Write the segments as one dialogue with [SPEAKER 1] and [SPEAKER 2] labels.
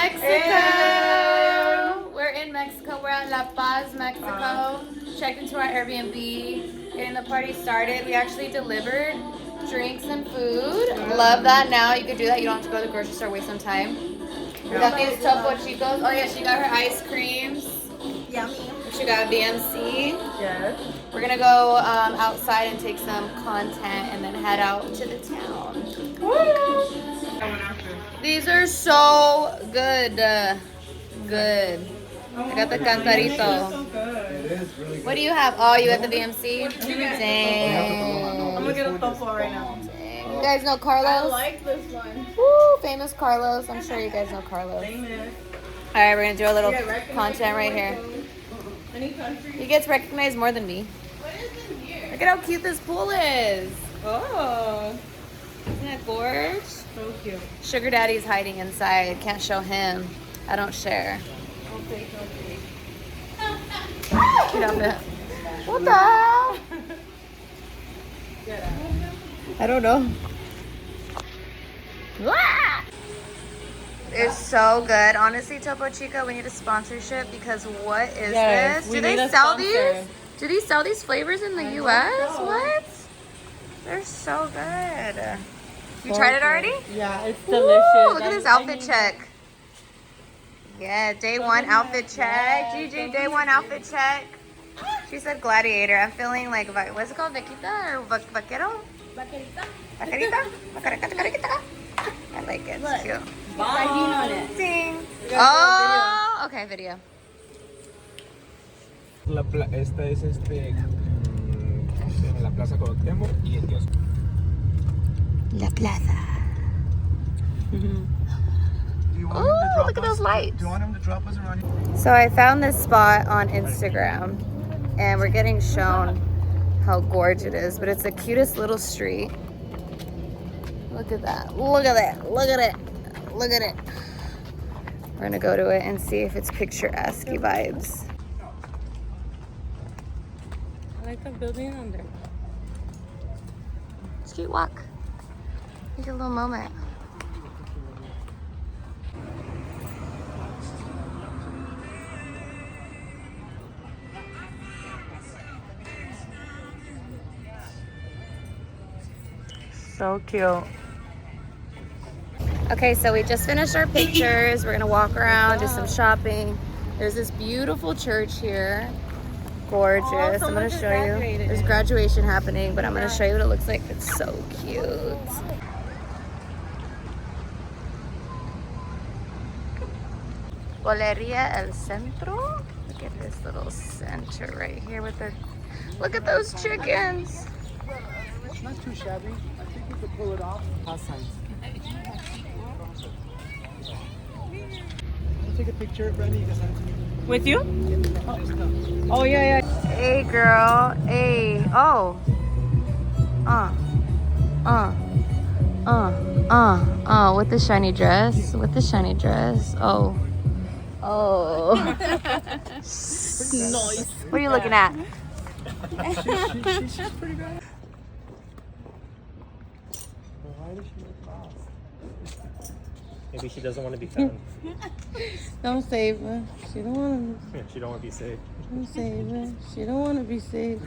[SPEAKER 1] Mexico. We're in Mexico. We're at La Paz, Mexico. Checked into our Airbnb, getting the party started. We actually delivered drinks and food. Love that. Now you could do that. You don't have to go to the grocery store, waste some time. We got these Topo Chicos. Oh yeah, she got her ice creams.
[SPEAKER 2] Yummy.
[SPEAKER 1] She got BMC.
[SPEAKER 2] Yes.
[SPEAKER 1] We're gonna go outside and take some content and then head out to the town. Woo! These are so good. Good. I got the cantarito.
[SPEAKER 3] It is really good.
[SPEAKER 1] What do you have? Oh, you got the BMC? Dang.
[SPEAKER 2] I'm gonna get a tofu right now.
[SPEAKER 1] Dang. You guys know
[SPEAKER 2] I
[SPEAKER 1] Carlos?
[SPEAKER 2] like this one.
[SPEAKER 1] Woo, famous Carlos. I'm sure you guys know Carlos.
[SPEAKER 2] Famous.
[SPEAKER 1] All right, we're gonna do a little
[SPEAKER 2] You get recognized
[SPEAKER 1] content right here.
[SPEAKER 2] Any country?
[SPEAKER 1] He gets recognized more than me.
[SPEAKER 2] What is in here?
[SPEAKER 1] Look at how cute this pool is.
[SPEAKER 2] Oh,
[SPEAKER 1] Isn't it gorge?
[SPEAKER 2] so cute.
[SPEAKER 1] Sugar Daddy's hiding inside. Can't show him. I don't share.
[SPEAKER 2] Okay.
[SPEAKER 1] Cute outfit. What the hell? I don't know. It's so good. Honestly, Topo Chico, we need a sponsorship because what is this? Do they sell these? Do they sell these flavors in the US? What? They're so good. You tried it already?
[SPEAKER 2] Yeah, it's
[SPEAKER 1] Ooh,
[SPEAKER 2] delicious.
[SPEAKER 1] look at this outfit check. Yeah, day one outfit check. Gigi, day one outfit check. She said gladiator. I'm feeling like, what's it called? Vaquita or vaquero? Vaquerita? Vaquerita? I like it. It's cute.
[SPEAKER 2] on it.
[SPEAKER 1] Ding. Oh, okay, video.
[SPEAKER 3] Esta es la Plaza Cuauhtémoc y el kiosco.
[SPEAKER 1] La Plaza. Oh, look at those lights.
[SPEAKER 3] Do you want him to drop us around here?
[SPEAKER 1] So I found this spot on Instagram and we're getting shown how gorgeous it is, but it's the cutest little street. Look at that. Look at that. Look at it. Look at it. We're gonna go to it and see if it's picturesque vibes.
[SPEAKER 2] I like the building on there.
[SPEAKER 1] It's a cute walk. Take a little moment. So cute. Okay, so we just finished our pictures. We're gonna walk around, do some shopping. There's this beautiful church here. Gorgeous. I'm gonna show you. There's graduation happening, but I'm gonna show you what it looks like. It's so cute. Boleria El Centro. Look at this little center right here with the. Look at those chickens.
[SPEAKER 3] It's not too shabby. I think we could pull it off. Pass signs. Take a picture, Brandy. You can send it to me.
[SPEAKER 2] With you? Oh yeah.
[SPEAKER 1] Hey girl. Hey. Oh. With the shiny dress. With the shiny dress. Oh. Oh.
[SPEAKER 2] Nice.
[SPEAKER 1] What are you looking at?
[SPEAKER 3] She's pretty bad. Why does she look lost?
[SPEAKER 4] Maybe she doesn't want to be found.
[SPEAKER 2] Don't save her. She don't want
[SPEAKER 4] She don't want to be saved.
[SPEAKER 2] to. Don't save her. She don't want to be saved.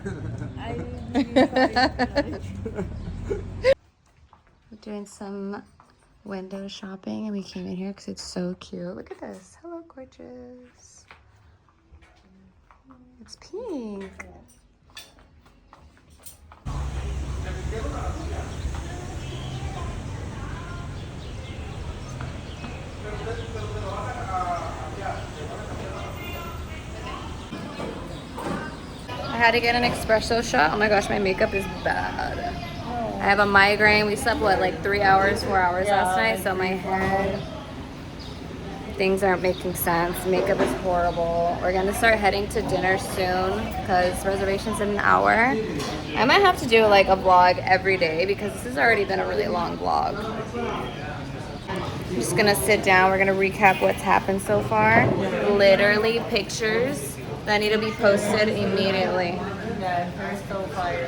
[SPEAKER 1] We're doing some window shopping and we came in here because it's so cute. Look at this. Hello, gorgeous. It's pink. I had to get an espresso shot. Oh my gosh, my makeup is bad. I have a migraine. We slept, what, like 3 hours, 4 hours last night? So my head, things aren't making sense. Makeup is horrible. We're gonna start heading to dinner soon because reservation's in an hour. I might have to do like a vlog every day because this has already been a really long vlog. I'm just gonna sit down. We're gonna recap what's happened so far. Literally pictures that need to be posted immediately.
[SPEAKER 2] Yeah, they're so fire.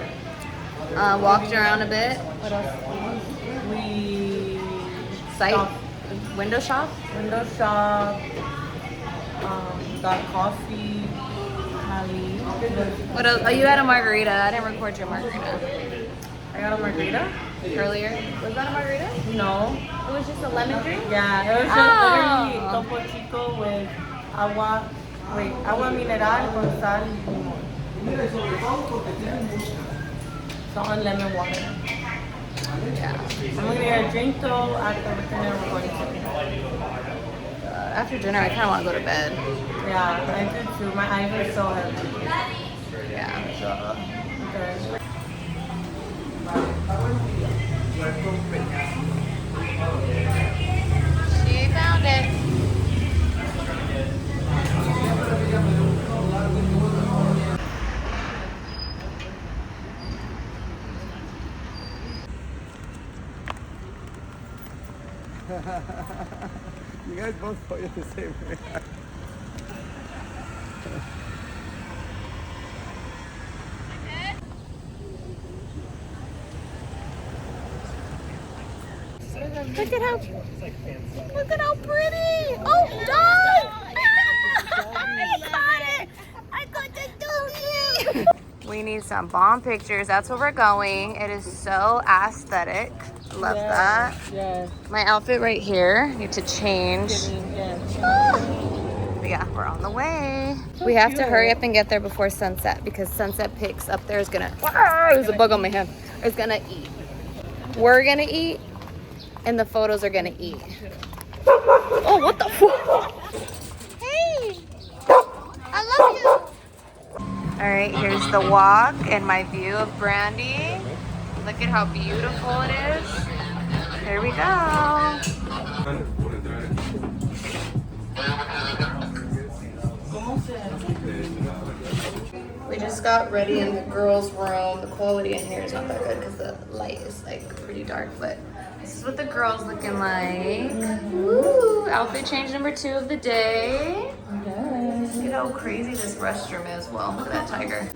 [SPEAKER 1] Walked around a bit.
[SPEAKER 2] What else? We
[SPEAKER 1] Sight. Window shop?
[SPEAKER 2] Window shop. Got coffee. Holly.
[SPEAKER 1] What else? Oh, you had a margarita. I didn't record your margarita
[SPEAKER 2] I got a margarita.
[SPEAKER 1] earlier. Was that a margarita?
[SPEAKER 2] No.
[SPEAKER 1] It was just a lemon drink?
[SPEAKER 2] Yeah, it was just literally Topo Chico with agua. Wait, agua mineral con sal y limón. Salt and lemon water.
[SPEAKER 1] Yeah.
[SPEAKER 2] I'm gonna get a drink though after dinner we're going to.
[SPEAKER 1] After dinner, I kind of want to go to bed.
[SPEAKER 2] Yeah, I do too. My eyes are so heavy.
[SPEAKER 1] Yeah.
[SPEAKER 2] So, okay.
[SPEAKER 1] She found it.
[SPEAKER 3] You guys both point the same way.
[SPEAKER 1] Look at how pretty! Oh, dog! I got it! I got the doggy! We need some bomb pictures. That's where we're going. It is so aesthetic. Love that.
[SPEAKER 2] Yes.
[SPEAKER 1] My outfit right here. Need to change. But yeah, we're on the way. We have to hurry up and get there before sunset because sunset pics up there is gonna. There's a bug on my hand. It's gonna eat. We're gonna eat, and the photos are gonna eat. Oh, what the fuck? Hey, I love you. All right, here's the walk and my view of Brandy. Look at how beautiful it is. Here we go. We just got ready in the girls' room. The quality in here is not that good because the light is like pretty dark, but this is what the girls looking like. Woo! Outfit change number 2 of the day. Look at how crazy this restroom is. Well, look at that tiger.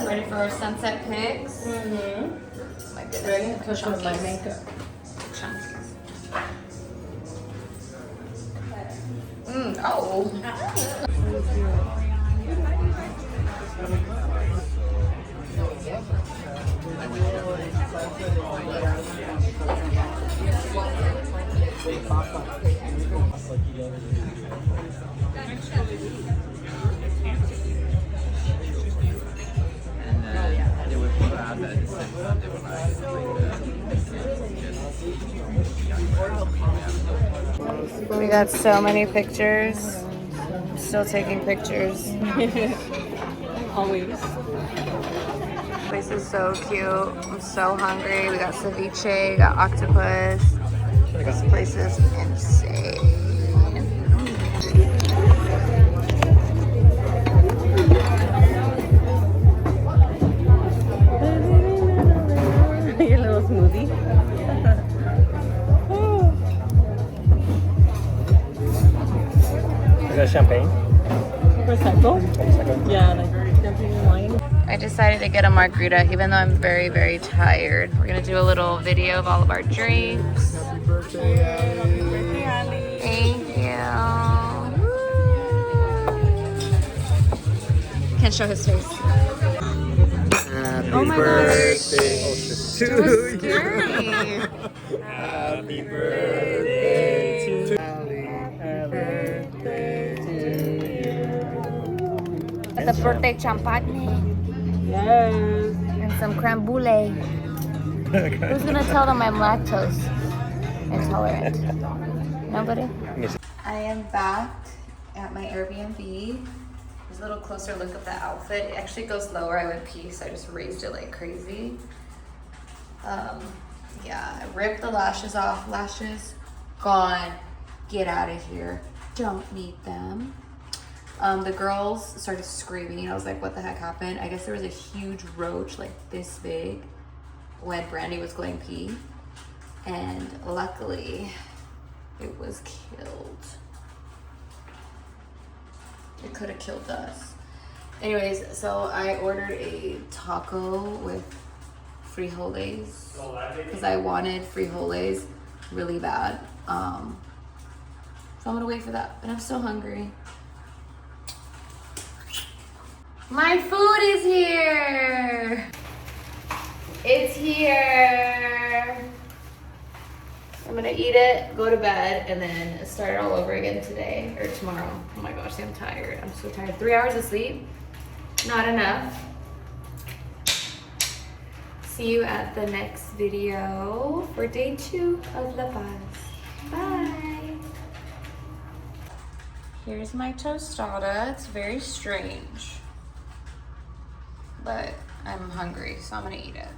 [SPEAKER 1] Ready for our sunset pics? My goodness.
[SPEAKER 2] Ready to show my makeup.
[SPEAKER 1] Chunkies. Oh. We got so many pictures. I'm still taking pictures.
[SPEAKER 2] Always.
[SPEAKER 1] This is so cute. I'm so hungry. We got ceviche, we got octopus. This place is insane.
[SPEAKER 2] Your little smoothie.
[SPEAKER 4] Is that champagne?
[SPEAKER 2] Prosecco? Yeah, like champagne wine.
[SPEAKER 1] I decided to get a margarita even though I'm very, very tired. We're gonna do a little video of all of our drinks.
[SPEAKER 3] Happy birthday,
[SPEAKER 2] Ali.
[SPEAKER 1] Thank you. Can't show his face.
[SPEAKER 3] Happy
[SPEAKER 1] Oh my
[SPEAKER 3] birthday
[SPEAKER 1] gosh.
[SPEAKER 3] to
[SPEAKER 1] It was
[SPEAKER 3] you.
[SPEAKER 1] scary.
[SPEAKER 3] Happy birthday to Ali. Happy birthday to you.
[SPEAKER 1] The birthday champagne
[SPEAKER 2] Yes.
[SPEAKER 1] and some creme brulee. Who's gonna tell them I'm lactose intolerant? Nobody? I am back at my Airbnb. There's a little closer look at the outfit. It actually goes lower. I went pee, so I just raised it like crazy. Yeah, I ripped the lashes off. Lashes gone. Get out of here. Don't need them. The girls started screaming. I was like, what the heck happened? I guess there was a huge roach like this big when Brandy was going pee. And luckily, it was killed. It could have killed us. Anyways, so I ordered a taco with frijoles because I wanted frijoles really bad. So I'm gonna wait for that, and I'm so hungry. My food is here. It's here. I'm gonna eat it, go to bed, and then start it all over again today or tomorrow. Oh my gosh, I'm tired. I'm so tired. 3 hours of sleep, not enough. See you at the next video for day 2 of La Paz. Bye. Here's my tostada. It's very strange, but I'm hungry, so I'm gonna eat it.